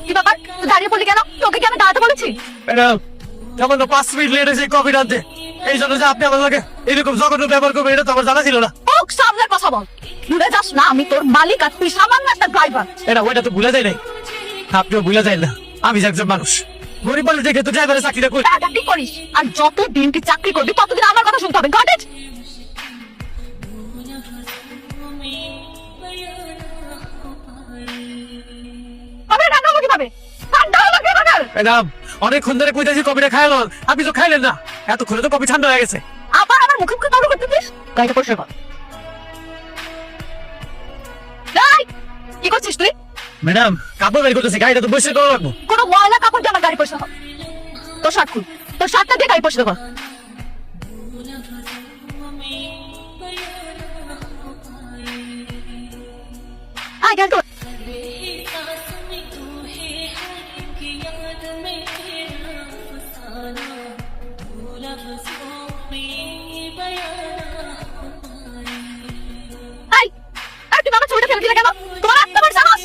কি ব্যাপার তুই দাঁড়িয়ে পড়লি কেন? তোকে কি আমি দাঁড়াতে বলেছি? ম্যাডাম যেমন 5 মিনিট লেট হয়েছে কফি আনতে, এই জন্য যে আপনি আমার লাগে এরকম জঘন্য ব্যবহার করবেন এটা তো আমার জানা ছিল না। মুখ সামনে কথা বল, দূরে যাস না, আমি তোর মালিক আর তুই সামান্য একটা ড্রাইভার। এটা ওইটা তো ভুলে যায় নাই, আপনিও ভুলে যায় না আমি যে একজন মানুষ, গরিব মানুষ দেখে তো ড্রাইভারের চাকরিটা করি। চাকরি করিস আর যতদিন তুই চাকরি করবি ততদিন আমার কথা শুনতে হবে। Got it? আবে রান্না হবে কিভাবে? ঠান্ডা হলো কেন? ম্যাডাম অনেকক্ষণ ধরে কইতাছি কফিটা খাইল, আপনি তো খাইলেন না, এতক্ষণে তো কফি ঠান্ডা হয়ে গেছে। আবার আমার মুখে মুখে তর্ক করতেছিস? গাড়িটা পরিষ্কার কর। এই, কি করছিস তুই? ম্যাডাম কাপড় বের করতেছি, গাড়িটা তো বসে করা লাগবো। কোনো ময়লা কাপড় দিয়ে আমার গাড়ি পরিষ্কার কর। তোর শার্ট খুল, তোর শার্টটা দিয়ে গাড়ি পরিষ্কার কর। আয় গেল তোর। এই, এই, তুই আমার ছবিটা ফেলে দিলে কেন? তোমার এত বড় সাহস?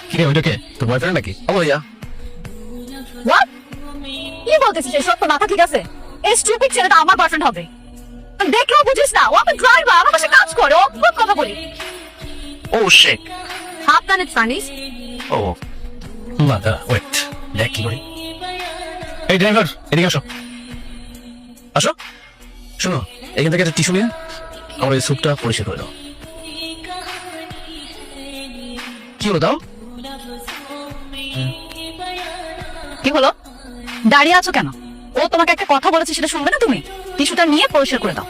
কি রে ওইটাকে তোর বয়ফ্রেন্ড নাকি? ও ভাইয়া What? কি বলতেছিস এসব? তোর মাথা ঠিক আছে? এই স্টুপিড ছেলেটা আমার বয়ফ্রেন্ড হবে? দেখেও বুঝিস না ও আমার ড্রাইভার, আমার পাশে কাজ করে, অদ্ভুত কথা বলি। ও শিট। হাফ কানেট ফানিস। ও মাদা ওয়েট, দেখ কি করি। এই ড্রাইভার এদিকে আসো, আসো। শোনো এখান থেকে একটা টিস্যু নিয়ে আমার এই স্যুপটা পরিষ্কার করে দাও। কি হলো দাও? কি হলো? দাঁড়িয়ে আছো কেন? ও তোমাকে একটা কথা বলেছে সেটা শুনবে না তুমি? টিস্যুটা নিয়ে পরিষ্কার করে দাও।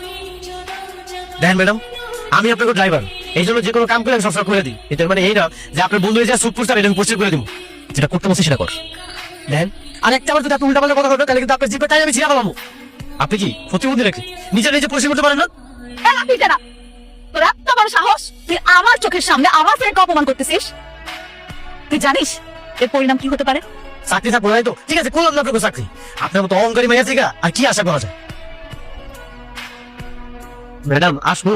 দেখেন ম্যাডাম আমি আপনার ড্রাইভার, এই জন্য যে কোনো কাম করে আমি সবসময় করে দিই। এটার মানে এই না যে আপনার বন্ধু যা স্যুপ পরিষ্কার এটা আমি পরিষ্কার করে দিব। যেটা করতে বলছি সেটা কর। দেখেন আর একটা বার যদি আপনি উল্টাপাল্টা কথা বলবেন তাহলে কিন্তু আপনার জিপে তাই আমি ছিঁড়া পাবো। আপনি কি প্রতিবন্ধী নাকি? নিজে নিজে পরিষ্কার করতে পারেন না? তোর এত বড় সাহস, তুই আমার চোখের সামনে আমার ফ্রেন্ডকে অপমান করতেছিস? তুই জানিস এর পরিণাম কি হতে পারে? চাকরি থাকবো নাই তো ঠিক আছে, করলাম না আপনার চাকরি। আপনার মতো অহংকারী মেয়ে থেকে আর কি আশা করা যায়? ম্যাডাম আসবো?